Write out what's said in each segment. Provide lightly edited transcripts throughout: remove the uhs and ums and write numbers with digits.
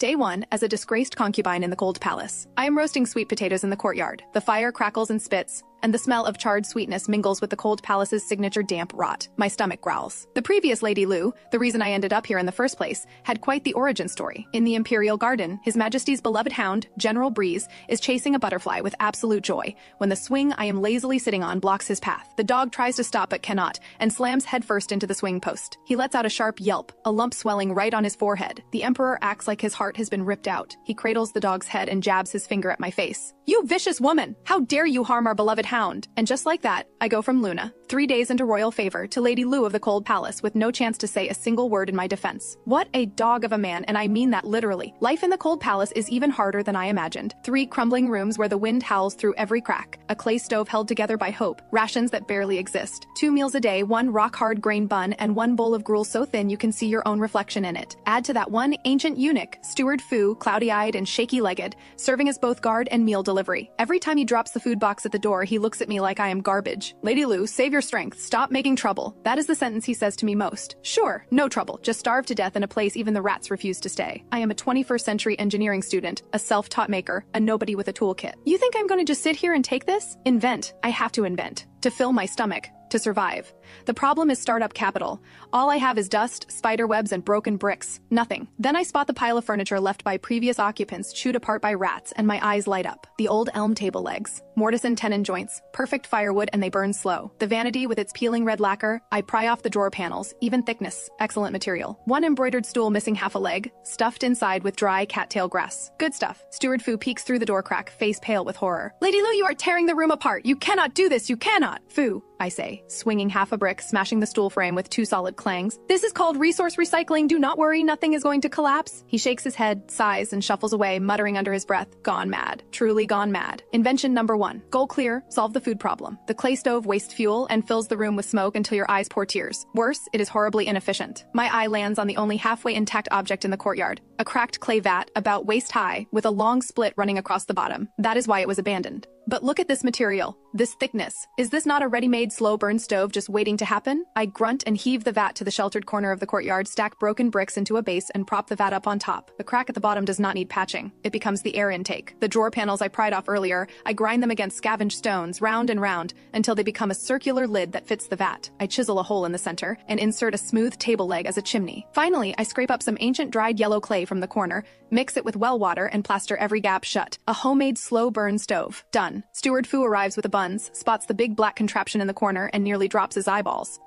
Day 1, as a disgraced concubine in the cold palace. I am roasting sweet potatoes in the courtyard. The fire crackles and spits, and the smell of charred sweetness mingles with the cold palace's signature damp rot. My stomach growls. The previous Lady Lu, the reason I ended up here in the first place, had quite the origin story. In the Imperial Garden, His Majesty's beloved hound, General Breeze, is chasing a butterfly with absolute joy when the swing I am lazily sitting on blocks his path. The dog tries to stop but cannot, and slams headfirst into the swing post. He lets out a sharp yelp, a lump swelling right on his forehead. The Emperor acts like his heart has been ripped out. He cradles the dog's head and jabs his finger at my face. "You vicious woman! How dare you harm our beloved hound?" And just like that, I go from Luna, 3 days into royal favor, to Lady Lu of the Cold Palace with no chance to say a single word in my defense. What a dog of a man, and I mean that literally. Life in the Cold Palace is even harder than I imagined. 3 crumbling rooms where the wind howls through every crack, a clay stove held together by hope, rations that barely exist, 2 meals a day, 1 rock-hard grain bun, and 1 bowl of gruel so thin you can see your own reflection in it. Add to that 1 ancient eunuch, Steward Fu, cloudy-eyed and shaky-legged, serving as both guard and meal delivery. Every time he drops the food box at the door, he looks at me like I am garbage. "Lady Lu, save your strength. Stop making trouble." That is the sentence he says to me most. Sure, no trouble. Just starve to death in a place even the rats refuse to stay. I am a 21st century engineering student, a self-taught maker, a nobody with a toolkit. You think I'm going to just sit here and take this? Invent. I have to invent. To fill my stomach. To survive. The problem is startup capital. All I have is dust, spider webs, and broken bricks. Nothing. Then I spot the pile of furniture left by previous occupants chewed apart by rats, and my eyes light up. The old elm table legs. Mortise and tenon joints. Perfect firewood, and they burn slow. The vanity with its peeling red lacquer. I pry off the drawer panels. Even thickness. Excellent material. 1 embroidered stool missing half a leg. Stuffed inside with dry cattail grass. Good stuff. Steward Fu peeks through the door crack, face pale with horror. "Lady Lu, you are tearing the room apart. You cannot do this. You cannot." "Fu," I say, swinging half a brick, smashing the stool frame with 2 solid clangs. "This is called resource recycling. Do not worry, nothing is going to collapse." He shakes his head, sighs, and shuffles away, muttering under his breath, "Gone mad. Truly gone mad." Invention number 1. Goal clear, solve the food problem. The clay stove wastes fuel and fills the room with smoke until your eyes pour tears. Worse, it is horribly inefficient. My eye lands on the only halfway intact object in the courtyard. A cracked clay vat, about waist high, with a long split running across the bottom. That is why it was abandoned. But look at this material, this thickness. Is this not a ready-made slow-burn stove just waiting to happen? I grunt and heave the vat to the sheltered corner of the courtyard, stack broken bricks into a base, and prop the vat up on top. The crack at the bottom does not need patching. It becomes the air intake. The drawer panels I pried off earlier, I grind them against scavenged stones, round and round, until they become a circular lid that fits the vat. I chisel a hole in the center and insert a smooth table leg as a chimney. Finally, I scrape up some ancient dried yellow clay from the corner, mix it with well water, and plaster every gap shut. A homemade slow-burn stove. Done. Steward Fu arrives with the buns, spots the big black contraption in the corner, and nearly drops his eyeballs.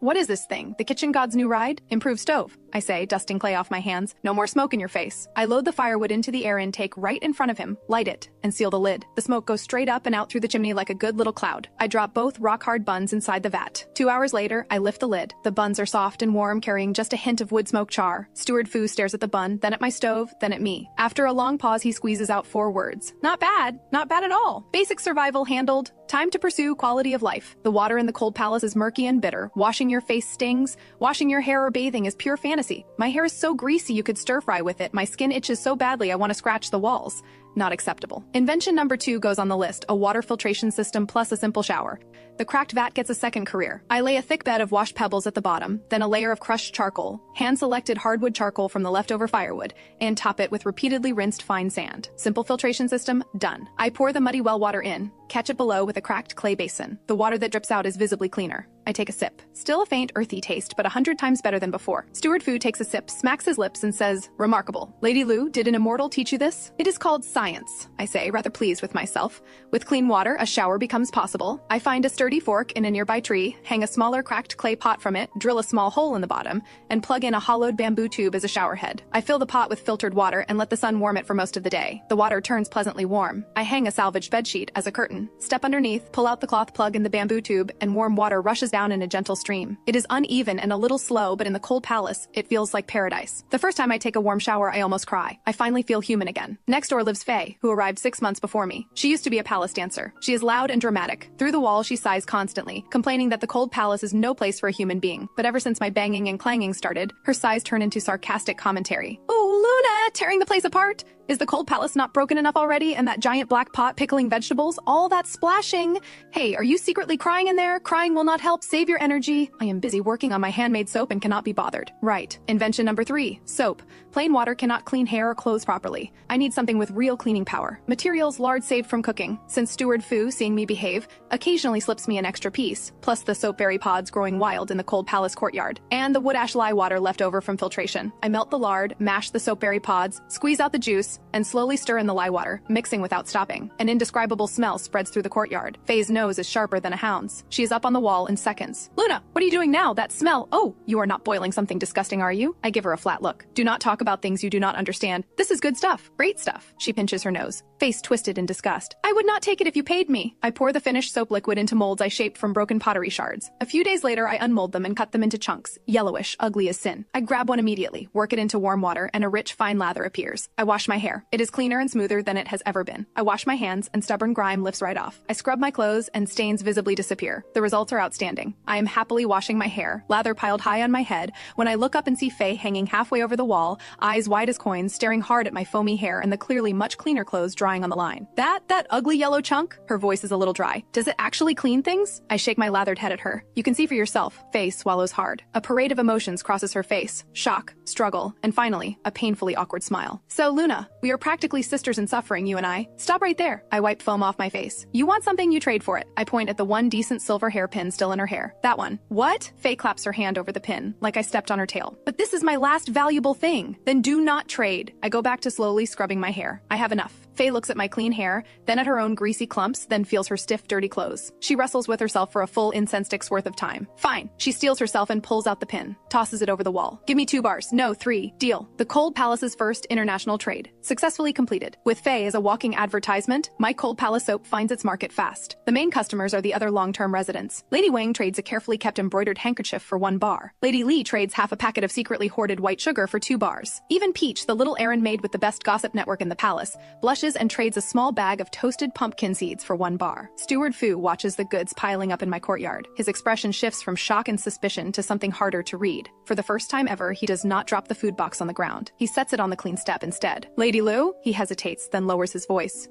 What is this thing? The kitchen god's new ride? Improved stove, I say, dusting clay off my hands. No more smoke in your face. I load the firewood into the air intake right in front of him, light it, and seal the lid. The smoke goes straight up and out through the chimney like a good little cloud. I drop both rock-hard buns inside the vat. 2 hours later, I lift the lid. The buns are soft and warm, carrying just a hint of wood smoke char. Steward Fu stares at the bun, then at my stove, then at me. After a long pause, he squeezes out 4 words. Not bad. Not bad at all. Basic survival handled. Time to pursue quality of life. The water in the Cold Palace is murky and bitter. Washing your face stings. Washing your hair or bathing is pure fantasy. My hair is so greasy you could stir-fry with it. My skin itches so badly I want to scratch the walls. Not acceptable. Invention number 2 goes on the list, a water filtration system plus a simple shower. The cracked vat gets a second career. I lay a thick bed of washed pebbles at the bottom, then a layer of crushed charcoal, hand-selected hardwood charcoal from the leftover firewood, and top it with repeatedly rinsed fine sand. Simple filtration system, done. I pour the muddy well water in, catch it below with a cracked clay basin. The water that drips out is visibly cleaner. I take a sip. Still a faint, earthy taste, but 100 times better than before. Steward Fu takes a sip, smacks his lips, and says, "Remarkable. Lady Lu, did an immortal teach you this?" "It is called science," I say, rather pleased with myself. With clean water, a shower becomes possible. I find a sturdy fork in a nearby tree, hang a smaller cracked clay pot from it, drill a small hole in the bottom, and plug in a hollowed bamboo tube as a shower head. I fill the pot with filtered water and let the sun warm it for most of the day. The water turns pleasantly warm. I hang a salvaged bedsheet as a curtain. Step underneath, pull out the cloth plug in the bamboo tube, and warm water rushes down in a gentle stream. It is uneven and a little slow, but in the Cold Palace, it feels like paradise. The first time I take a warm shower, I almost cry. I finally feel human again. Next door lives Faye, who arrived 6 months before me. She used to be a palace dancer. She is loud and dramatic. Through the wall, she sighs constantly, complaining that the Cold Palace is no place for a human being. But ever since my banging and clanging started, her sighs turn into sarcastic commentary. "Oh, Luna, tearing the place apart! Is the Cold Palace not broken enough already? And that giant black pot pickling vegetables? All that splashing? Hey, are you secretly crying in there? Crying will not help. Save your energy. I am busy working on my handmade soap and cannot be bothered." Right. Invention number 3. Soap. Plain water cannot clean hair or clothes properly. I need something with real cleaning power. Materials: lard saved from cooking, since Steward Fu, seeing me behave, occasionally slips me an extra piece, plus the soapberry pods growing wild in the cold palace courtyard, and the wood ash lye water left over from filtration. I melt the lard, mash the soapberry pods, squeeze out the juice, and slowly stir in the lye water, mixing without stopping. An indescribable smell spreads through the courtyard. Faye's nose is sharper than a hound's. She is up on the wall in seconds. Luna, what are you doing now? That smell! Oh, you are not boiling something disgusting, are you? I give her a flat look. Do not talk about things you do not understand. This is good stuff. Great stuff. She pinches her nose, face twisted in disgust. I would not take it if you paid me. I pour the finished soap liquid into molds I shaped from broken pottery shards. A few days later, I unmold them and cut them into chunks, yellowish, ugly as sin. I grab one immediately, work it into warm water, and a rich, fine lather appears. I wash my hair. It is cleaner and smoother than it has ever been. I wash my hands, and stubborn grime lifts right off. I scrub my clothes, and stains visibly disappear. The results are outstanding. I am happily washing my hair, lather piled high on my head, when I look up and see Faye hanging halfway over the wall, eyes wide as coins, staring hard at my foamy hair and the clearly much cleaner clothes drying on the line. That ugly yellow chunk? Her voice is a little dry. Does it actually clean things? I shake my lathered head at her. You can see for yourself. Faye swallows hard. A parade of emotions crosses her face. Shock, struggle, and finally, a painfully awkward smile. So, Luna, we are practically sisters in suffering, you and I. Stop right there. I wipe foam off my face. You want something, you trade for it. I point at the one decent silver hairpin still in her hair. That one. What? Faye claps her hand over the pin, like I stepped on her tail. But this is my last valuable thing. Then do not trade. I go back to slowly scrubbing my hair. I have enough. Faye looks at my clean hair, then at her own greasy clumps, then feels her stiff, dirty clothes. She wrestles with herself for a full incense stick's worth of time. Fine. She steels herself and pulls out the pin, tosses it over the wall. Give me 2 bars. No, 3. Deal. The Cold Palace's first international trade. Successfully completed. With Faye as a walking advertisement, my Cold Palace soap finds its market fast. The main customers are the other long-term residents. Lady Wang trades a carefully kept embroidered handkerchief for 1 bar. Lady Li trades half a packet of secretly hoarded white sugar for 2 bars. Even Peach, the little errand maid with the best gossip network in the palace, blushes and trades a small bag of toasted pumpkin seeds for 1 bar. Steward Fu watches the goods piling up in my courtyard. His expression shifts from shock and suspicion to something harder to read. For the first time ever, he does not drop the food box on the ground. He sets it on the clean step instead. Lady Lu? He hesitates, then lowers his voice.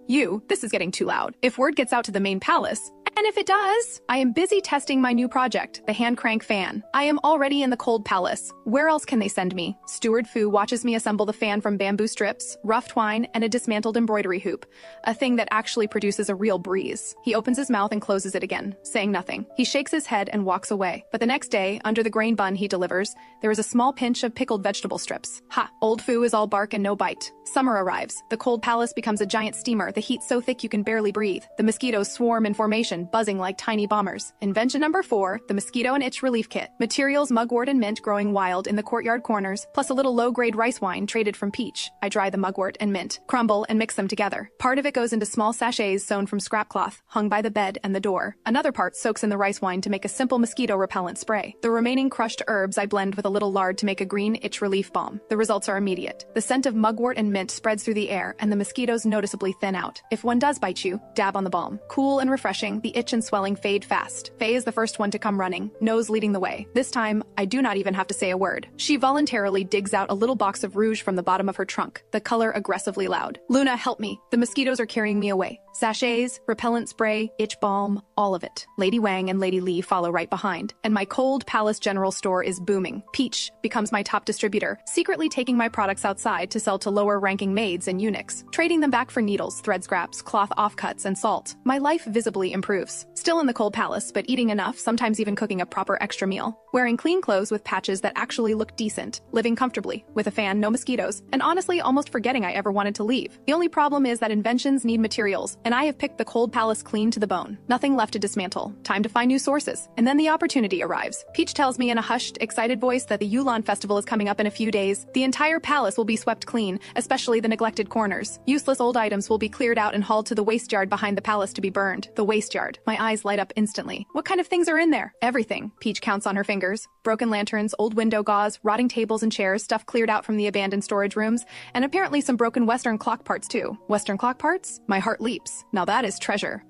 This is getting too loud. If word gets out to the main palace, and if it does, I am busy testing my new project, the hand crank fan. I am already in the Cold Palace. Where else can they send me? Steward Fu watches me assemble the fan from bamboo strips, rough twine, and a dismantled embroidery hoop, a thing that actually produces a real breeze. He opens his mouth and closes it again, saying nothing. He shakes his head and walks away. But the next day, under the grain bun he delivers, there is a small pinch of pickled vegetable strips. Ha! Old Fu is all bark and no bite. Summer arrives. The Cold Palace becomes a giant steamer, the heat so thick you can barely breathe. The mosquitoes swarm in formation, buzzing like tiny bombers. Invention number 4, the mosquito and itch relief kit. Materials: mugwort and mint growing wild in the courtyard corners, plus a little low-grade rice wine traded from Peach. I dry the mugwort and mint, crumble, and mix them together. Part of it goes into small sachets sewn from scrap cloth, hung by the bed and the door. Another part soaks in the rice wine to make a simple mosquito repellent spray. The remaining crushed herbs I blend with a little lard to make a green itch relief balm. The results are immediate. The scent of mugwort and mint spreads through the air, and the mosquitoes noticeably thin out. If one does bite you, dab on the balm. Cool and refreshing, the itch and swelling fade fast. Faye is the first one to come running, nose leading the way. This time, I do not even have to say a word. She voluntarily digs out a little box of rouge from the bottom of her trunk, the color aggressively loud. Luna, help me. The mosquitoes are carrying me away. Sachets, repellent spray, itch balm, all of it. Lady Wang and Lady Li follow right behind, and my Cold Palace general store is booming. Peach becomes my top distributor, secretly taking my products outside to sell to lower-ranking maids and eunuchs, trading them back for needles, thread scraps, cloth offcuts, and salt. My life visibly improves. Still in the Cold Palace, but eating enough, sometimes even cooking a proper extra meal. Wearing clean clothes with patches that actually look decent. Living comfortably, with a fan, no mosquitoes, and honestly almost forgetting I ever wanted to leave. The only problem is that inventions need materials, and I have picked the Cold Palace clean to the bone. Nothing left to dismantle. Time to find new sources. And then the opportunity arrives. Peach tells me in a hushed, excited voice that the Yulan Festival is coming up in a few days. The entire palace will be swept clean, especially the neglected corners. Useless old items will be cleared out and hauled to the waste yard behind the palace to be burned. The waste yard. My eyes light up instantly. What kind of things are in there? Everything. Peach counts on her fingers. Broken lanterns, old window gauze, rotting tables and chairs, stuff cleared out from the abandoned storage rooms, and apparently some broken Western clock parts too. Western clock parts? My heart leaps. Now that is treasure.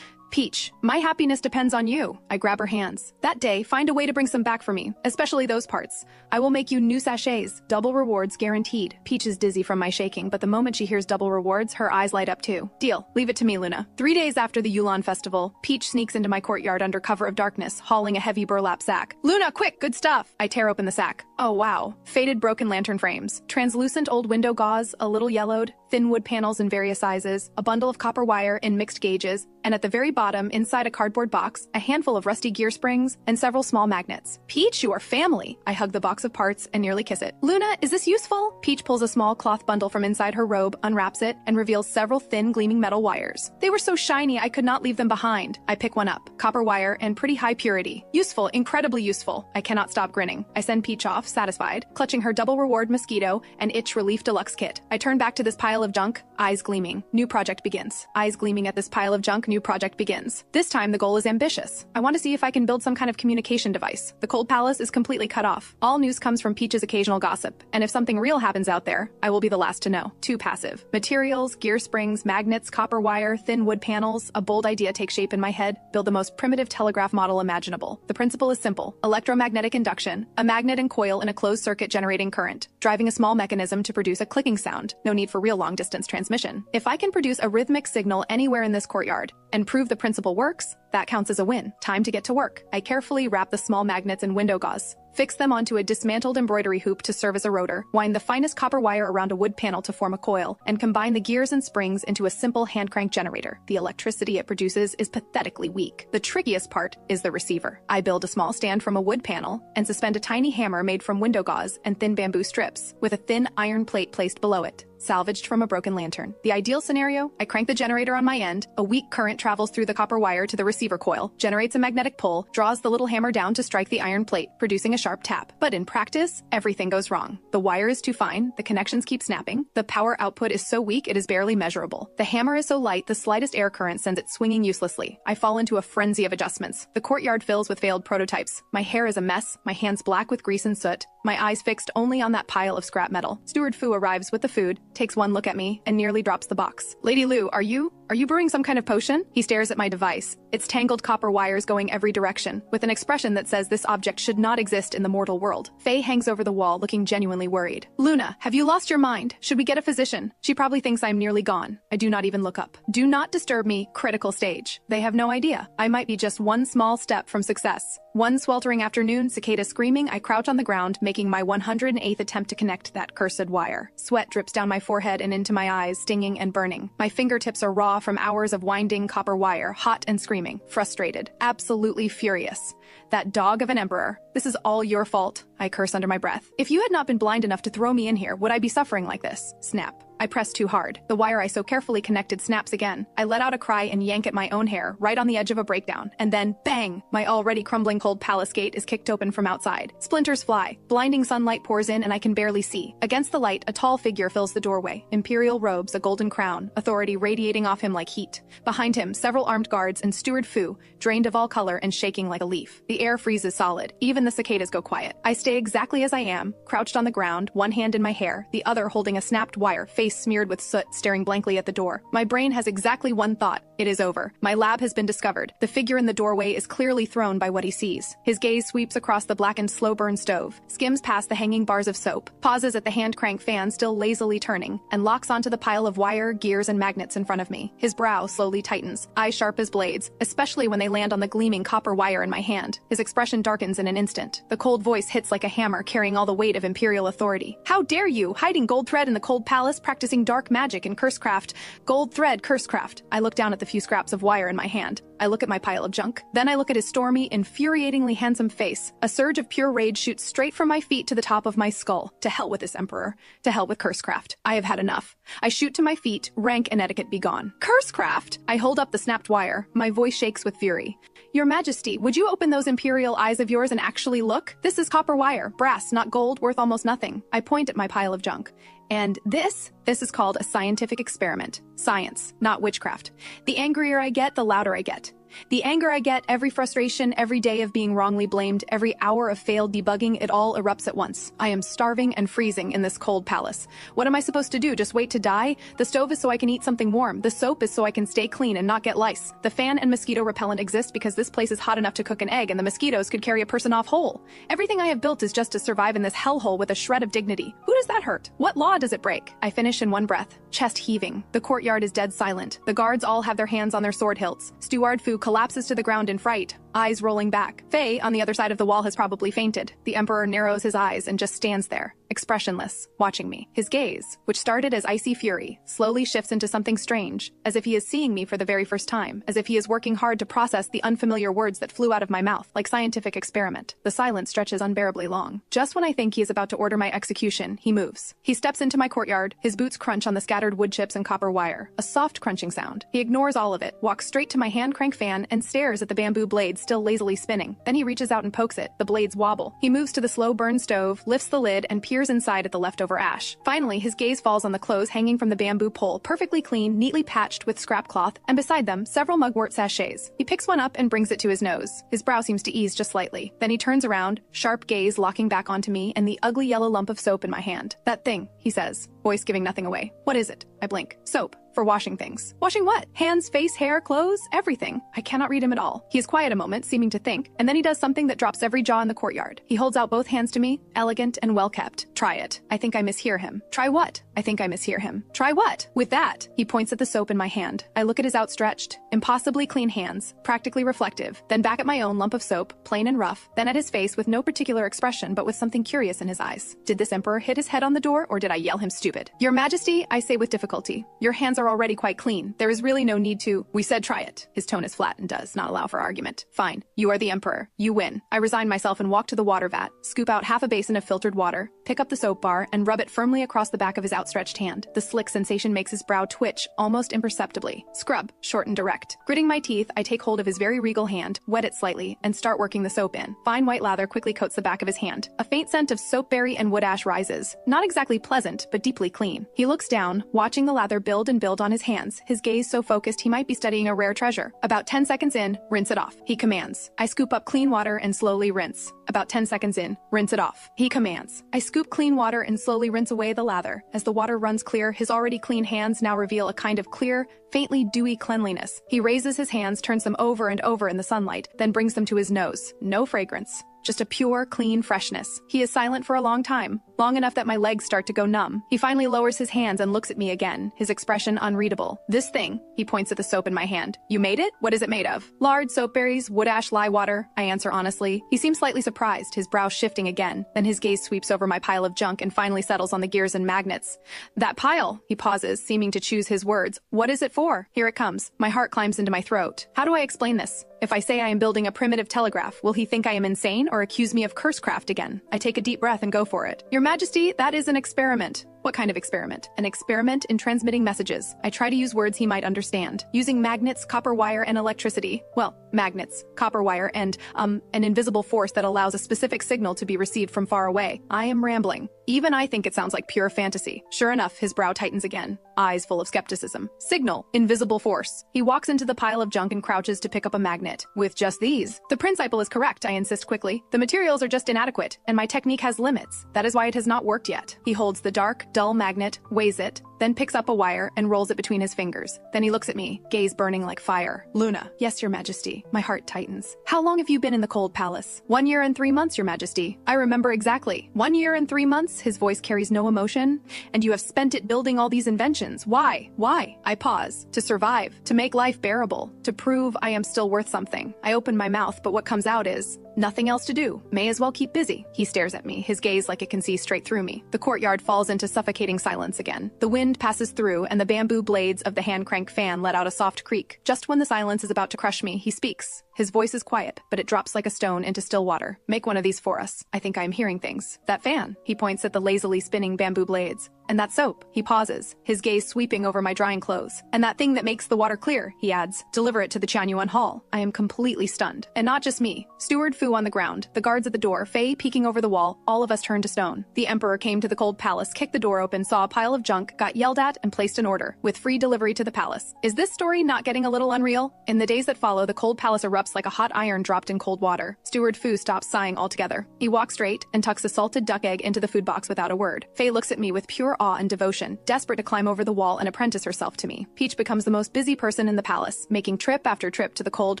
Peach, my happiness depends on you. I grab her hands. That day, find a way to bring some back for me, especially those parts. I will make you new sachets, double rewards guaranteed. Peach is dizzy from my shaking, but the moment she hears double rewards, her eyes light up too. Deal. Leave it to me, Luna. 3 days after the Yulon festival, Peach sneaks into my courtyard under cover of darkness, hauling a heavy burlap sack. Luna, quick, good stuff. I tear open the sack. Oh wow. Faded broken lantern frames, translucent old window gauze, a little yellowed, thin wood panels in various sizes, a bundle of copper wire in mixed gauges, and at the very bottom, inside a cardboard box, a handful of rusty gear springs and several small magnets. Peach, you are family. I hug the box of parts and nearly kiss it. Luna, is this useful? Peach pulls a small cloth bundle from inside her robe, unwraps it, and reveals several thin, gleaming metal wires. They were so shiny I could not leave them behind. I pick one up. Copper wire and pretty high purity. Useful, incredibly useful. I cannot stop grinning. I send Peach off, satisfied, clutching her double reward mosquito and itch relief deluxe kit. I turn back to this pile of junk, eyes gleaming. New project begins. Eyes gleaming at this pile of junk, new project begins. This time the goal is ambitious. I want to see if I can build some kind of communication device. The Cold Palace is completely cut off. All news comes from Peach's occasional gossip, and if something real happens out there, I will be the last to know. Too passive. Materials, gear springs, magnets, copper wire, thin wood panels. A bold idea takes shape in my head. Build the most primitive telegraph model imaginable. The principle is simple. Electromagnetic induction. A magnet and coil in a closed circuit generating current, driving a small mechanism to produce a clicking sound. No need for real long-distance transmission. If I can produce a rhythmic signal anywhere in this courtyard and prove the principle works, that counts as a win. Time to get to work. I carefully wrap the small magnets in window gauze, fix them onto a dismantled embroidery hoop to serve as a rotor, wind the finest copper wire around a wood panel to form a coil, and combine the gears and springs into a simple hand-crank generator. The electricity it produces is pathetically weak. The trickiest part is the receiver. I build a small stand from a wood panel and suspend a tiny hammer made from window gauze and thin bamboo strips, with a thin iron plate placed below it, salvaged from a broken lantern. The ideal scenario, I crank the generator on my end, a weak current travels through the copper wire to the receiver coil, generates a magnetic pull, draws the little hammer down to strike the iron plate, producing a sharp tap. But in practice, everything goes wrong. The wire is too fine, the connections keep snapping, the power output is so weak it is barely measurable. The hammer is so light the slightest air current sends it swinging uselessly. I fall into a frenzy of adjustments. The courtyard fills with failed prototypes. My hair is a mess, my hands black with grease and soot, my eyes fixed only on that pile of scrap metal. Steward Fu arrives with the food, takes one look at me, and nearly drops the box. Lady Lu, are you brewing some kind of potion? He stares at my device, its tangled copper wires going every direction, with an expression that says this object should not exist in the mortal world. Faye hangs over the wall, looking genuinely worried. Luna, have you lost your mind? Should we get a physician? She probably thinks I'm nearly gone. I do not even look up. Do not disturb me, critical stage. They have no idea. I might be just one small step from success. One sweltering afternoon, cicada screaming, I crouch on the ground, making my 108th attempt to connect that cursed wire. Sweat drips down my forehead and into my eyes, stinging and burning. My fingertips are raw from hours of winding copper wire, hot and screaming, frustrated, absolutely furious. That dog of an emperor. This is all your fault, I curse under my breath. If you had not been blind enough to throw me in here, would I be suffering like this? Snap. I press too hard. The wire I so carefully connected snaps again. I let out a cry and yank at my own hair, right on the edge of a breakdown. And then, bang! My already crumbling cold palace gate is kicked open from outside. Splinters fly. Blinding sunlight pours in and I can barely see. Against the light, a tall figure fills the doorway. Imperial robes, a golden crown, authority radiating off him like heat. Behind him, several armed guards and Steward Fu, drained of all color and shaking like a leaf. The air freezes solid. Even the cicadas go quiet. I stay exactly as I am, crouched on the ground, one hand in my hair, the other holding a snapped wire, face smeared with soot, staring blankly at the door. My brain has exactly one thought. It is over. My lab has been discovered. The figure in the doorway is clearly thrown by what he sees. His gaze sweeps across the blackened slow-burn stove, skims past the hanging bars of soap, pauses at the hand-crank fan still lazily turning, and locks onto the pile of wire, gears, and magnets in front of me. His brow slowly tightens, eyes sharp as blades, especially when they land on the gleaming copper wire in my hand. His expression darkens in an instant. The cold voice hits like a hammer, carrying all the weight of imperial authority. How dare you, hiding gold thread in the cold palace, practicing dark magic and cursecraft. Gold thread, cursecraft. I look down at the few scraps of wire in my hand. I look at my pile of junk. Then I look at his stormy, infuriatingly handsome face. A surge of pure rage shoots straight from my feet to the top of my skull. To hell with this emperor. To hell with cursecraft. I have had enough. I shoot to my feet, rank and etiquette be gone. Cursecraft! I hold up the snapped wire. My voice shakes with fury. Your Majesty, would you open those imperial eyes of yours and actually look? This is copper wire, brass, not gold, worth almost nothing. I point at my pile of junk. And this is called a scientific experiment. Science, not witchcraft. The angrier I get, the louder I get. The anger I get, every frustration, every day of being wrongly blamed, every hour of failed debugging, it all erupts at once. I am starving and freezing in this cold palace. What am I supposed to do? Just wait to die? The stove is so I can eat something warm. The soap is so I can stay clean and not get lice. The fan and mosquito repellent exist because this place is hot enough to cook an egg and the mosquitoes could carry a person off whole. Everything I have built is just to survive in this hellhole with a shred of dignity. Who does that hurt? What law does it break? I finish in one breath, chest heaving. The courtyard is dead silent. The guards all have their hands on their sword hilts. Steward Fu collapses to the ground in fright, eyes rolling back. Fei, on the other side of the wall, has probably fainted. The Emperor narrows his eyes and just stands there, expressionless, watching me. His gaze, which started as icy fury, slowly shifts into something strange, as if he is seeing me for the very first time, as if he is working hard to process the unfamiliar words that flew out of my mouth, like scientific experiment. The silence stretches unbearably long. Just when I think he is about to order my execution, he moves. He steps into my courtyard, his boots crunch on the scattered wood chips and copper wire, a soft crunching sound. He ignores all of it, walks straight to my hand crank fan, and stares at the bamboo blades still lazily spinning. Then he reaches out and pokes it. The blades wobble. He moves to the slow burn stove, lifts the lid, and peers inside at the leftover ash. Finally, his gaze falls on the clothes hanging from the bamboo pole, perfectly clean, neatly patched with scrap cloth, and beside them, several mugwort sachets. He picks one up and brings it to his nose. His brow seems to ease just slightly. Then he turns around, sharp gaze locking back onto me and the ugly yellow lump of soap in my hand. "That thing," he says, voice giving nothing away. "What is it?" I blink. "Soap. For washing things." "Washing what?" "Hands, face, hair, clothes, everything." I cannot read him at all. He is quiet a moment, seeming to think, and then he does something that drops every jaw in the courtyard. He holds out both hands to me, elegant and well-kept. "Try it." I think I mishear him. "Try what?" I think I mishear him. "Try what?" With that, he points at the soap in my hand. I look at his outstretched, impossibly clean hands, practically reflective, then back at my own lump of soap, plain and rough, then at his face with no particular expression but with something curious in his eyes. Did this emperor hit his head on the door, or did I yell him stupid? "Your Majesty," I say with difficulty, "your hands are already quite clean. There is really no need to—" "We said try it." His tone is flat and does not allow for argument. "Fine. You are the emperor. You win." I resign myself and walk to the water vat, scoop out half a basin of filtered water, pick up the soap bar, and rub it firmly across the back of his outstretched hand. The slick sensation makes his brow twitch, almost imperceptibly. Scrub, short and direct. Gritting my teeth, I take hold of his very regal hand, wet it slightly, and start working the soap in. Fine white lather quickly coats the back of his hand. A faint scent of soapberry and wood ash rises. Not exactly pleasant, but deeply clean. He looks down, watching the lather build and build on his hands, his gaze so focused he might be studying a rare treasure. About 10 seconds in, "Rinse it off," he commands. I scoop up clean water and slowly rinse. About 10 seconds in, "Rinse it off," he commands. I scoop clean water and slowly rinse away the lather. As the water runs clear, his already clean hands now reveal a kind of clear, faintly dewy cleanliness. He raises his hands, turns them over and over in the sunlight, then brings them to his nose. No fragrance. Just a pure, clean freshness. He is silent for a long time, long enough that my legs start to go numb. He finally lowers his hands and looks at me again, his expression unreadable. "This thing," he points at the soap in my hand. "You made it? What is it made of?" "Lard, soapberries, wood ash, lye water," I answer honestly. He seems slightly surprised, his brow shifting again. Then his gaze sweeps over my pile of junk and finally settles on the gears and magnets. "That pile," he pauses, seeming to choose his words. "What is it for?" Here it comes. My heart climbs into my throat. How do I explain this? If I say I am building a primitive telegraph, will he think I am insane or accuse me of cursecraft again? I take a deep breath and go for it. "Your Majesty, that is an experiment." "What kind of experiment?" "An experiment in transmitting messages." I try to use words he might understand. "Using magnets, copper wire, and electricity." Well, magnets, copper wire, and, an invisible force that allows a specific signal to be received from far away. I am rambling. Even I think it sounds like pure fantasy. Sure enough, his brow tightens again, eyes full of skepticism. "Signal, invisible force." He walks into the pile of junk and crouches to pick up a magnet. "With just these?" "The principle is correct," I insist quickly. "The materials are just inadequate, and my technique has limits. That is why it has not worked yet." He holds the dark, dull magnet, weighs it, then picks up a wire and rolls it between his fingers. Then he looks at me, gaze burning like fire. "Luna." "Yes, Your Majesty." My heart tightens. "How long have you been in the cold palace?" 1 year and 3 months, Your Majesty." I remember exactly. 1 year and 3 months, his voice carries no emotion. "And you have spent it building all these inventions. Why? Why?" I pause. "To survive. To make life bearable. To prove I am still worth something." I open my mouth, but what comes out is, "Nothing else to do. May as well keep busy." He stares at me, his gaze like it can see straight through me. The courtyard falls into suffocating silence again. The wind passes through, and the bamboo blades of the hand crank fan let out a soft creak. Just when the silence is about to crush me, he speaks. His voice is quiet, but it drops like a stone into still water. Make one of these for us. I think I am hearing things. That fan. He points at the lazily spinning bamboo blades. And that soap. He pauses, his gaze sweeping over my drying clothes. And that thing that makes the water clear, he adds. Deliver it to the Qianyuan Hall. I am completely stunned. And not just me. Steward Fu on the ground, the guards at the door, Fei peeking over the wall, all of us turned to stone. The Emperor came to the cold palace, kicked the door open, saw a pile of junk, got yelled at, and placed an order, with free delivery to the palace. Is this story not getting a little unreal? In the days that follow, the cold palace erupts like a hot iron dropped in cold water. Steward Fu stops sighing altogether. He walks straight and tucks a salted duck egg into the food box without a word. Fei looks at me with pure awe and devotion, desperate to climb over the wall and apprentice herself to me. Peach becomes the most busy person in the palace, making trip after trip to the cold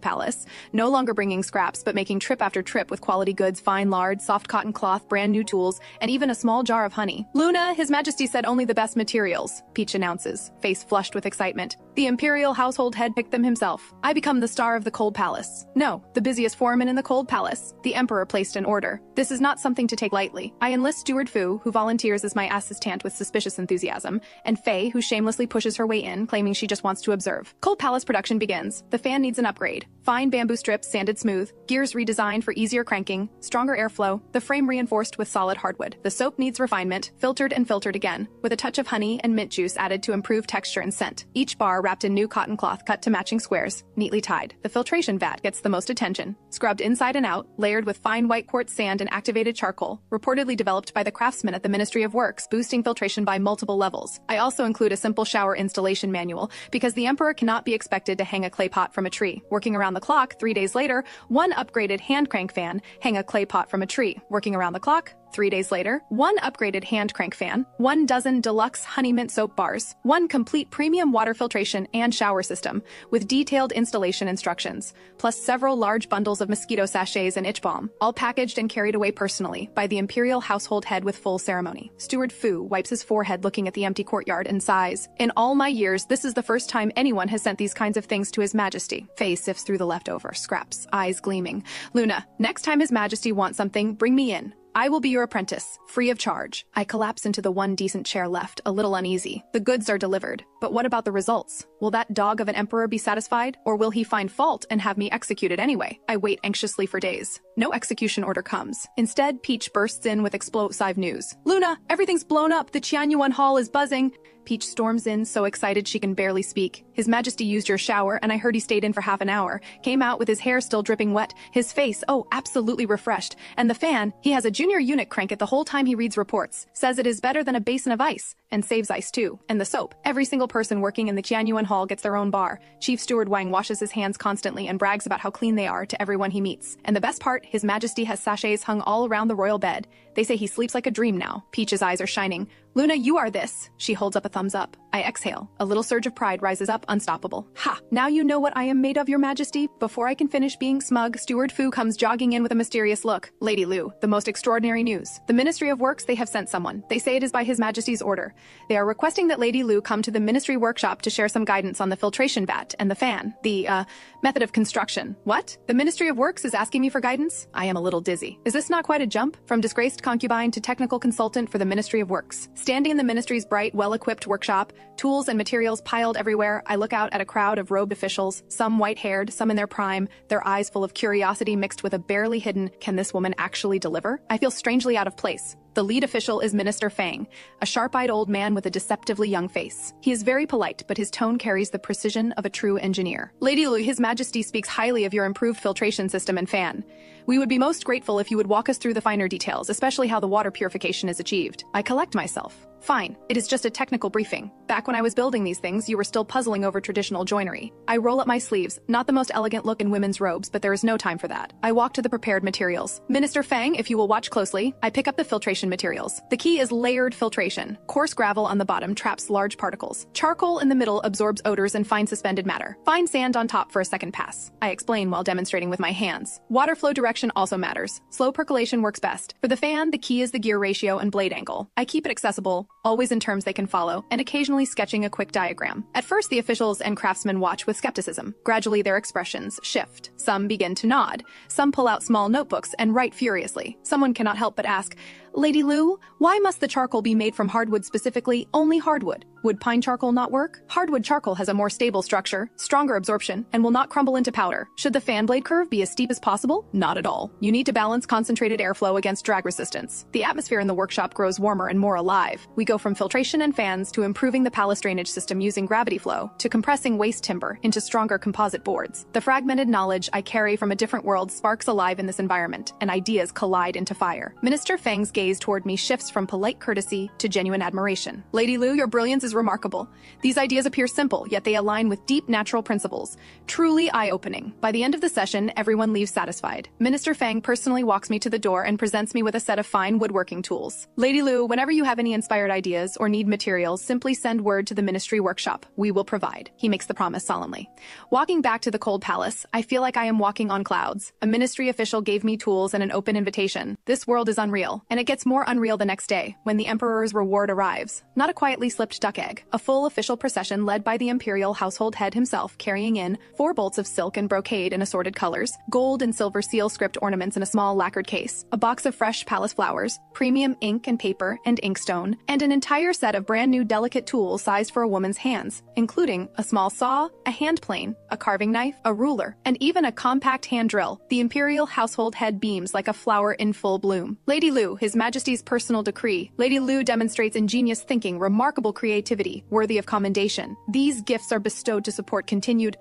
palace, no longer bringing scraps, but making trip after trip with quality goods, fine lard, soft cotton cloth, brand new tools, and even a small jar of honey. Luna, His Majesty said only the best materials, Peach announces, face flushed with excitement. The imperial household head picked them himself. I become the star of the cold palace. No, the busiest foreman in the cold palace. The Emperor placed an order. This is not something to take lightly. I enlist Steward Fu, who volunteers as my assistant with suspicious enthusiasm, and Fei, who shamelessly pushes her way in, claiming she just wants to observe. Cold palace production begins. The fan needs an upgrade. Fine bamboo strips sanded smooth, gears redesigned for easier cranking, stronger airflow, the frame reinforced with solid hardwood. The soap needs refinement, filtered and filtered again, with a touch of honey and mint juice added to improve texture and scent. Each bar wrapped in new cotton cloth cut to matching squares, neatly tied. The filtration vat gets the most attention. Scrubbed inside and out, layered with fine white quartz sand and activated charcoal, reportedly developed by the craftsmen at the Ministry of Works, boosting filtration by multiple levels. I also include a simple shower installation manual, because the Emperor cannot be expected to hang a clay pot from a tree. Working around the clock, 3 days later, one upgraded hand crank fan hang a clay pot from a tree. Working around the clock, 3 days later, one upgraded hand crank fan, 1 dozen deluxe honey mint soap bars, 1 complete premium water filtration and shower system, with detailed installation instructions, plus several large bundles of mosquito sachets and itch balm, all packaged and carried away personally by the imperial household head with full ceremony. Steward Fu wipes his forehead looking at the empty courtyard and sighs. In all my years, this is the first time anyone has sent these kinds of things to His Majesty. Fei sifts through the leftover scraps, eyes gleaming. Luna, next time His Majesty wants something, bring me in. I will be your apprentice, free of charge. I collapse into the one decent chair left, a little uneasy. The goods are delivered. But what about the results? Will that dog of an emperor be satisfied? Or will he find fault and have me executed anyway? I wait anxiously for days. No execution order comes. Instead, Peach bursts in with explosive news. Luna, everything's blown up. The Qianyuan Hall is buzzing. Peach storms in, so excited she can barely speak. His Majesty used your shower, and I heard he stayed in for half an hour. Came out with his hair still dripping wet, his face, oh, absolutely refreshed. And the fan, he has a junior eunuch crank it the whole time he reads reports. Says it is better than a basin of ice, and saves ice too. And the soap. Every single person working in the Qianyuan Hall gets their own bar. Chief Steward Wang washes his hands constantly and brags about how clean they are to everyone he meets. And the best part, His Majesty has sachets hung all around the royal bed. They say he sleeps like a dream now. Peach's eyes are shining. Luna, you are this. She holds up a thumbs up. I exhale. A little surge of pride rises up, unstoppable. Ha! Now you know what I am made of, Your Majesty. Before I can finish being smug, Steward Fu comes jogging in with a mysterious look. Lady Lu, the most extraordinary news. The Ministry of Works, they have sent someone. They say it is by His Majesty's order. They are requesting that Lady Lu come to the Ministry workshop to share some guidance on the filtration vat and the fan. The, method of construction. What? The Ministry of Works is asking me for guidance? I am a little dizzy. Is this not quite a jump? From disgraced concubine to technical consultant for the Ministry of Works. Standing in the Ministry's bright, well-equipped workshop, tools and materials piled everywhere, I look out at a crowd of robed officials, some white-haired, some in their prime, their eyes full of curiosity mixed with a barely hidden, can this woman actually deliver? I feel strangely out of place. The lead official is Minister Fang, a sharp-eyed old man with a deceptively young face. He is very polite, but his tone carries the precision of a true engineer. Lady Lu, His Majesty speaks highly of your improved filtration system and fan. We would be most grateful if you would walk us through the finer details, especially how the water purification is achieved. I collect myself. Fine, it is just a technical briefing. Back when I was building these things, you were still puzzling over traditional joinery. I roll up my sleeves, not the most elegant look in women's robes, but there is no time for that. I walk to the prepared materials. Minister Fang, if you will watch closely, I pick up the filtration materials. The key is layered filtration. Coarse gravel on the bottom traps large particles. Charcoal in the middle absorbs odors and fine suspended matter. Fine sand on top for a second pass. I explain while demonstrating with my hands. Water flow direction also matters. Slow percolation works best. For the fan, the key is the gear ratio and blade angle. I keep it accessible, always in terms they can follow, and occasionally sketching a quick diagram. At first, the officials and craftsmen watch with skepticism. Gradually, their expressions shift. Some begin to nod. Some pull out small notebooks and write furiously. Someone cannot help but ask, Lady Lu, why must the charcoal be made from hardwood specifically, only hardwood? Would pine charcoal not work? Hardwood charcoal has a more stable structure, stronger absorption, and will not crumble into powder. Should the fan blade curve be as steep as possible? Not at all. You need to balance concentrated airflow against drag resistance. The atmosphere in the workshop grows warmer and more alive. We go from filtration and fans to improving the palace drainage system using gravity flow to compressing waste timber into stronger composite boards. The fragmented knowledge I carry from a different world sparks alive in this environment, and ideas collide into fire. Minister Fang's gaze toward me shifts from polite courtesy to genuine admiration. Lady Lu, your brilliance is remarkable. These ideas appear simple, yet they align with deep natural principles. Truly eye-opening. By the end of the session, everyone leaves satisfied. Minister Fang personally walks me to the door and presents me with a set of fine woodworking tools. Lady Lu, whenever you have any inspired ideas or need materials, simply send word to the ministry workshop. We will provide. He makes the promise solemnly. Walking back to the cold palace, I feel like I am walking on clouds. A ministry official gave me tools and an open invitation. This world is unreal, and it gets more unreal the next day, when the Emperor's reward arrives. Not a quietly slipped duck egg. A full official procession led by the imperial household head himself, carrying in 4 bolts of silk and brocade in assorted colors, gold and silver seal script ornaments in a small lacquered case, a box of fresh palace flowers, premium ink and paper and inkstone, and an entire set of brand new delicate tools sized for a woman's hands, including a small saw, a hand plane, a carving knife, a ruler, and even a compact hand drill. The imperial household head beams like a flower in full bloom. Lady Lu, His Majesty's personal decree. Lady Lu demonstrates ingenious thinking, remarkable creativity, worthy of commendation. These gifts are bestowed to support continued,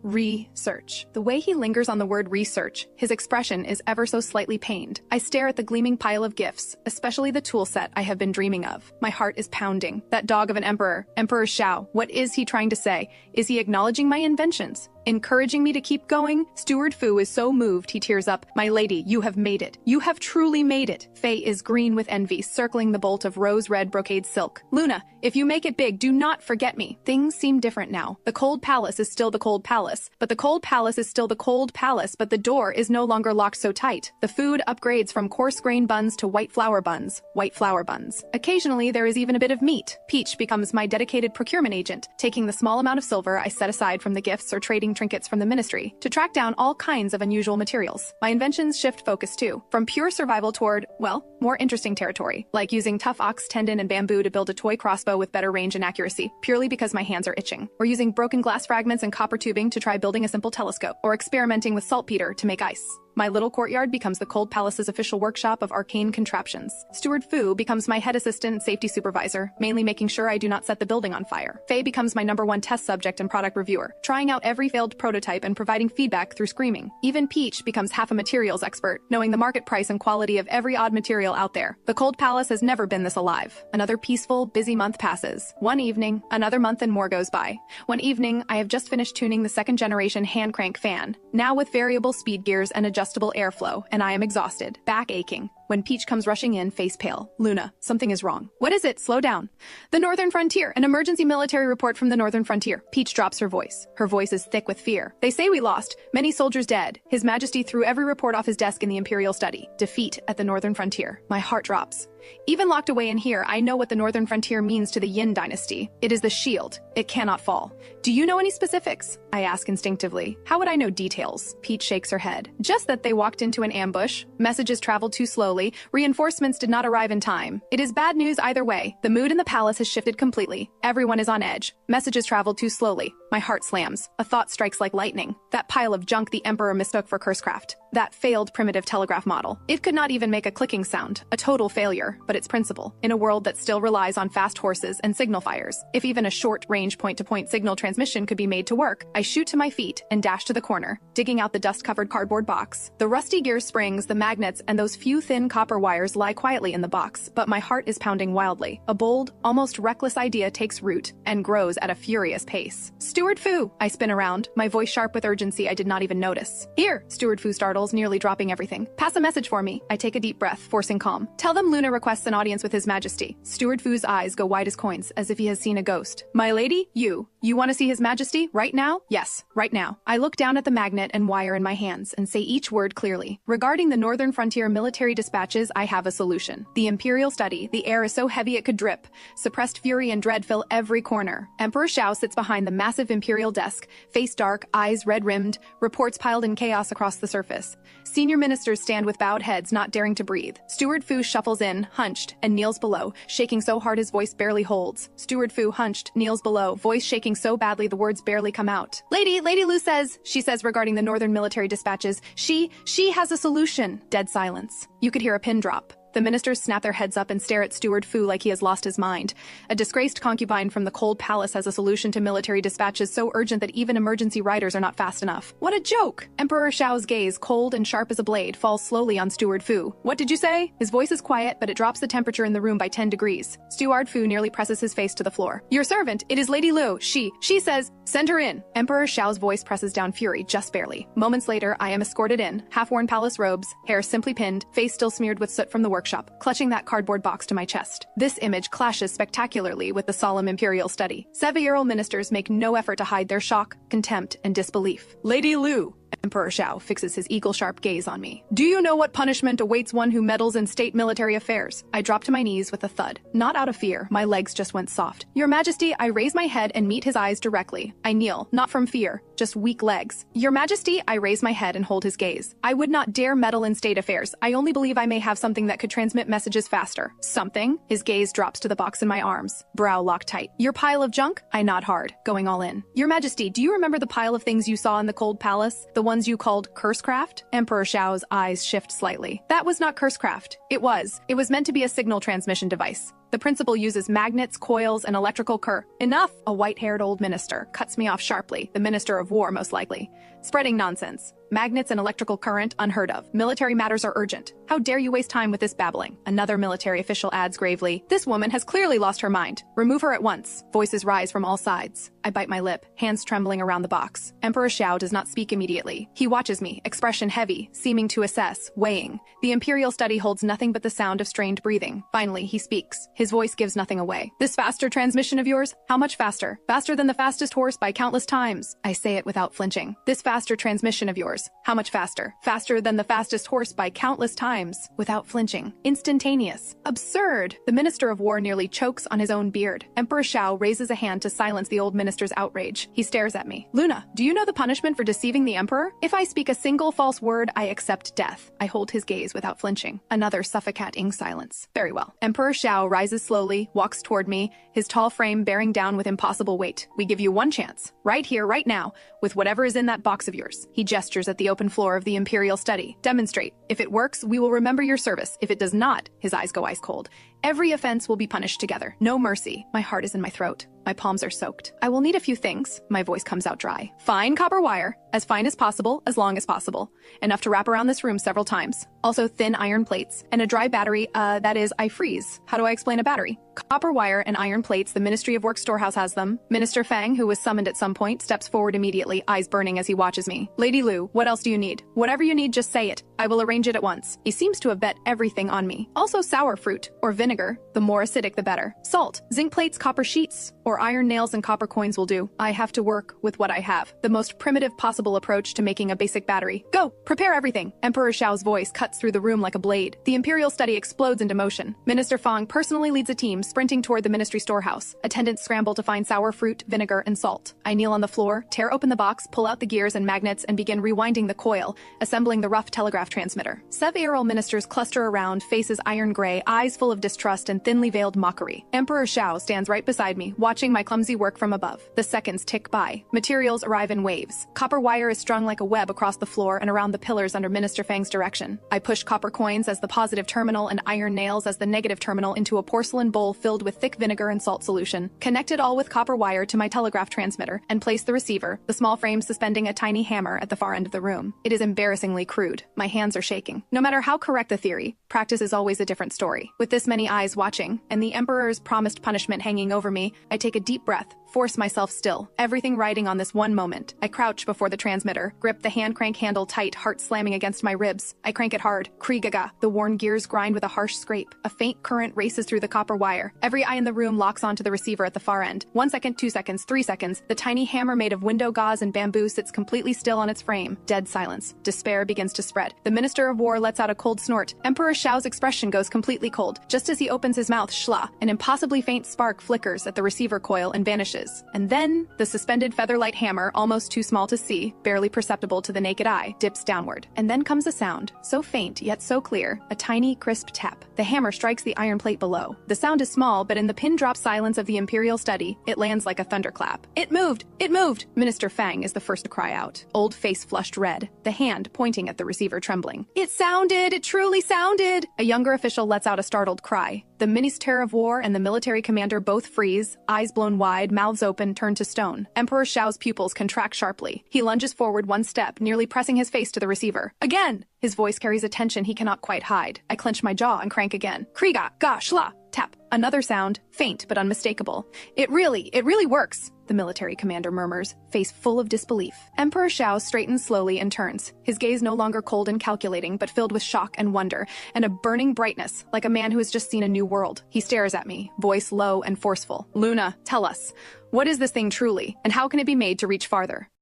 research. The way he lingers on the word research, his expression is ever so slightly pained. I stare at the gleaming pile of gifts, especially the tool set I have been dreaming of. My heart is pounding. That dog of an emperor, Emperor Xiao, what is he trying to say? Is he acknowledging my inventions? Encouraging me to keep going? Steward Fu is so moved he tears up. My lady, you have made it. You have truly made it. Fei is green with envy, circling the bolt of rose-red brocade silk. Luna, if you make it big, do not forget me. Things seem different now. The cold palace is still the cold palace, but the cold palace is still the cold palace, but the door is no longer locked so tight. The food upgrades from coarse grain buns to white flour buns. White flour buns. Occasionally, there is even a bit of meat. Peach becomes my dedicated procurement agent, taking the small amount of silver I set aside from the gifts or trading trinkets from the ministry to track down all kinds of unusual materials. My inventions shift focus too, from pure survival toward, well, more interesting territory, like using tough ox tendon and bamboo to build a toy crossbow with better range and accuracy, purely because my hands are itching, or using broken glass fragments and copper tubing to try building a simple telescope, or experimenting with saltpeter to make ice. My little courtyard becomes the Cold Palace's official workshop of arcane contraptions. Steward Fu becomes my head assistant and safety supervisor, mainly making sure I do not set the building on fire. Fei becomes my #1 test subject and product reviewer, trying out every failed prototype and providing feedback through screaming. Even Peach becomes half a materials expert, knowing the market price and quality of every odd material out there. The Cold Palace has never been this alive. Another peaceful, busy month passes. One evening, another month and more goes by. One evening, I have just finished tuning the 2nd generation hand crank fan, now with variable speed gears and adjustable airflow, and I am exhausted, back aching. When Peach comes rushing in, face pale. Luna, something is wrong. What is it? Slow down. The Northern Frontier, an emergency military report from the Northern Frontier. Peach drops her voice. Her voice is thick with fear. They say we lost. Many soldiers dead. His Majesty threw every report off his desk in the Imperial study. Defeat at the Northern Frontier. My heart drops. Even locked away in here, I know what the Northern Frontier means to the Yin dynasty. It is the shield. It cannot fall. Do you know any specifics? I ask instinctively. How would I know details? Peach shakes her head. Just that they walked into an ambush. Messages traveled too slowly. Reinforcements did not arrive in time. It is bad news either way. The mood in the palace has shifted completely. Everyone is on edge. Messages traveled too slowly. My heart slams. A thought strikes like lightning. That pile of junk the Emperor mistook for Cursecraft. That failed primitive telegraph model. It could not even make a clicking sound. A total failure, but its principle. In a world that still relies on fast horses and signal fires. If even a short-range point-to-point signal transmission could be made to work, I shoot to my feet and dash to the corner, digging out the dust-covered cardboard box. The rusty gear springs, the magnets, and those few thin copper wires lie quietly in the box, but my heart is pounding wildly. A bold, almost reckless idea takes root and grows at a furious pace. Steward Fu! I spin around, my voice sharp with urgency I did not even notice. Here! Steward Fu startles, nearly dropping everything. Pass a message for me. I take a deep breath, forcing calm. Tell them Luna requests an audience with His Majesty. Steward Fu's eyes go wide as coins, as if he has seen a ghost. My lady, you You want to see His Majesty? Right now? Yes, right now. I look down at the magnet and wire in my hands and say each word clearly. Regarding the Northern Frontier military dispatches, I have a solution. The Imperial Study. The air is so heavy it could drip. Suppressed fury and dread fill every corner. Emperor Shao sits behind the massive Imperial desk, face dark, eyes red-rimmed, reports piled in chaos across the surface. Senior ministers stand with bowed heads, not daring to breathe. Steward Fu shuffles in, hunched, and kneels below, shaking so hard his voice barely holds. Steward Fu, hunched, kneels below, voice shaking so badly the words barely come out. Lady Lu says, she says regarding the Northern military dispatches, she has a solution. Dead silence. You could hear a pin drop. The ministers snap their heads up and stare at Steward Fu like he has lost his mind. A disgraced concubine from the Cold Palace has a solution to military dispatches so urgent that even emergency riders are not fast enough. What a joke! Emperor Shao's gaze, cold and sharp as a blade, falls slowly on Steward Fu. What did you say? His voice is quiet, but it drops the temperature in the room by 10 degrees. Steward Fu nearly presses his face to the floor. Your servant, it is Lady Lu. She says, send her in. Emperor Shao's voice presses down fury, just barely. Moments later, I am escorted in, half-worn palace robes, hair simply pinned, face still smeared with soot from the workshop, clutching that cardboard box to my chest. This image clashes spectacularly with the solemn Imperial Study. Several ministers make no effort to hide their shock, contempt, and disbelief. Lady Lu, Emperor Shao fixes his eagle-sharp gaze on me. Do you know what punishment awaits one who meddles in state military affairs? I drop to my knees with a thud. Not out of fear, my legs just went soft. Your Majesty, I raise my head and meet his eyes directly. I kneel, not from fear, just weak legs. Your Majesty, I raise my head and hold his gaze. I would not dare meddle in state affairs. I only believe I may have something that could transmit messages faster. Something? His gaze drops to the box in my arms. Brow locked tight. Your pile of junk? I nod hard, going all in. Your Majesty, do you remember the pile of things you saw in the Cold Palace? The ones you called cursecraft? Emperor Shao's eyes shift slightly. That was not cursecraft. It was meant to be a signal transmission device. The principal uses magnets, coils, and electrical Enough! A white-haired old minister cuts me off sharply, the Minister of War most likely. Spreading nonsense. Magnets and electrical current, unheard of. Military matters are urgent. How dare you waste time with this babbling? Another military official adds gravely, this woman has clearly lost her mind. Remove her at once. Voices rise from all sides. I bite my lip, hands trembling around the box. Emperor Shao does not speak immediately. He watches me, expression heavy, seeming to assess, weighing. The Imperial Study holds nothing but the sound of strained breathing. Finally, he speaks. His voice gives nothing away. This faster transmission of yours? How much faster? Faster than the fastest horse by countless times. I say it without flinching. This faster transmission of yours. How much faster? Faster than the fastest horse by countless times. Without flinching. Instantaneous. Absurd. The Minister of War nearly chokes on his own beard. Emperor Shao raises a hand to silence the old minister's outrage. He stares at me. Luna, do you know the punishment for deceiving the Emperor? If I speak a single false word, I accept death. I hold his gaze without flinching. Another suffocating silence. Very well. Emperor Shao rises slowly, walks toward me, his tall frame bearing down with impossible weight. We give you one chance. Right here, right now, with whatever is in that box of yours. He gestures at the open floor of the Imperial Study. Demonstrate. If it works, we will remember your service. If it does not, his eyes go ice cold. Every offense will be punished together. No mercy. My heart is in my throat. My palms are soaked. I will need a few things. My voice comes out dry. Fine copper wire. As fine as possible, as long as possible. Enough to wrap around this room several times. Also thin iron plates. And a dry battery, that is, I freeze. How do I explain a battery? Copper wire and iron plates, the Ministry of Work storehouse has them. Minister Fang, who was summoned at some point, steps forward immediately, eyes burning as he watches me. Lady Lu, what else do you need? Whatever you need, just say it. I will arrange it at once. He seems to have bet everything on me. Also sour fruit, or vinegar. The more acidic, the better. Salt, zinc plates, copper sheets, or iron nails and copper coins will do. I have to work with what I have. The most primitive possible approach to making a basic battery. Go! Prepare everything! Emperor Shao's voice cuts through the room like a blade. The Imperial Study explodes into motion. Minister Fang personally leads a team sprinting toward the ministry storehouse. Attendants scramble to find sour fruit, vinegar, and salt. I kneel on the floor, tear open the box, pull out the gears and magnets, and begin rewinding the coil, assembling the rough telegraph transmitter. Several ministers cluster around, faces iron gray, eyes full of distrust and thinly veiled mockery. Emperor Shao stands right beside me, watching my clumsy work from above. The seconds tick by. Materials arrive in waves. Copper wire is strung like a web across the floor and around the pillars under Minister Fang's direction. I push copper coins as the positive terminal and iron nails as the negative terminal into a porcelain bowl filled with thick vinegar and salt solution, connect it all with copper wire to my telegraph transmitter, and place the receiver, the small frame suspending a tiny hammer at the far end of the room. It is embarrassingly crude. My hands are shaking. No matter how correct the theory, practice is always a different story. With this many many eyes watching, and the Emperor's promised punishment hanging over me, I take a deep breath, force myself still, everything riding on this one moment. I crouch before the transmitter, grip the hand crank handle tight, heart slamming against my ribs. I crank it hard. Krigaga. The worn gears grind with a harsh scrape. A faint current races through the copper wire. Every eye in the room locks onto the receiver at the far end. 1 second, 2 seconds, 3 seconds. The tiny hammer made of window gauze and bamboo sits completely still on its frame. Dead silence. Despair begins to spread. The Minister of War lets out a cold snort. Emperor Shao's expression goes completely cold. Just as he opens his mouth, shla, an impossibly faint spark flickers at the receiver coil and vanishes. And then, the suspended featherlight hammer, almost too small to see, barely perceptible to the naked eye, dips downward. And then comes a sound, so faint yet so clear, a tiny, crisp tap. The hammer strikes the iron plate below. The sound is small, but in the pin-drop silence of the Imperial study, it lands like a thunderclap. It moved! It moved! Minister Fang is the first to cry out. Old face flushed red, the hand pointing at the receiver trembling. It sounded! It truly sounded! A younger official lets out a startled cry. The Minister of War and the military commander both freeze, eyes blown wide, mouths open, turned to stone. Emperor Shao's pupils contract sharply. He lunges forward 1 step, nearly pressing his face to the receiver. Again! His voice carries a tension he cannot quite hide. I clench my jaw and crank again. Kriga, ga, shla, tap. Another sound, faint but unmistakable. It really works, the military commander murmurs, face full of disbelief. Emperor Shao straightens slowly and turns, his gaze no longer cold and calculating, but filled with shock and wonder, and a burning brightness, like a man who has just seen a new world. He stares at me, voice low and forceful. Luna, tell us, what is this thing truly, and how can it be made to reach farther?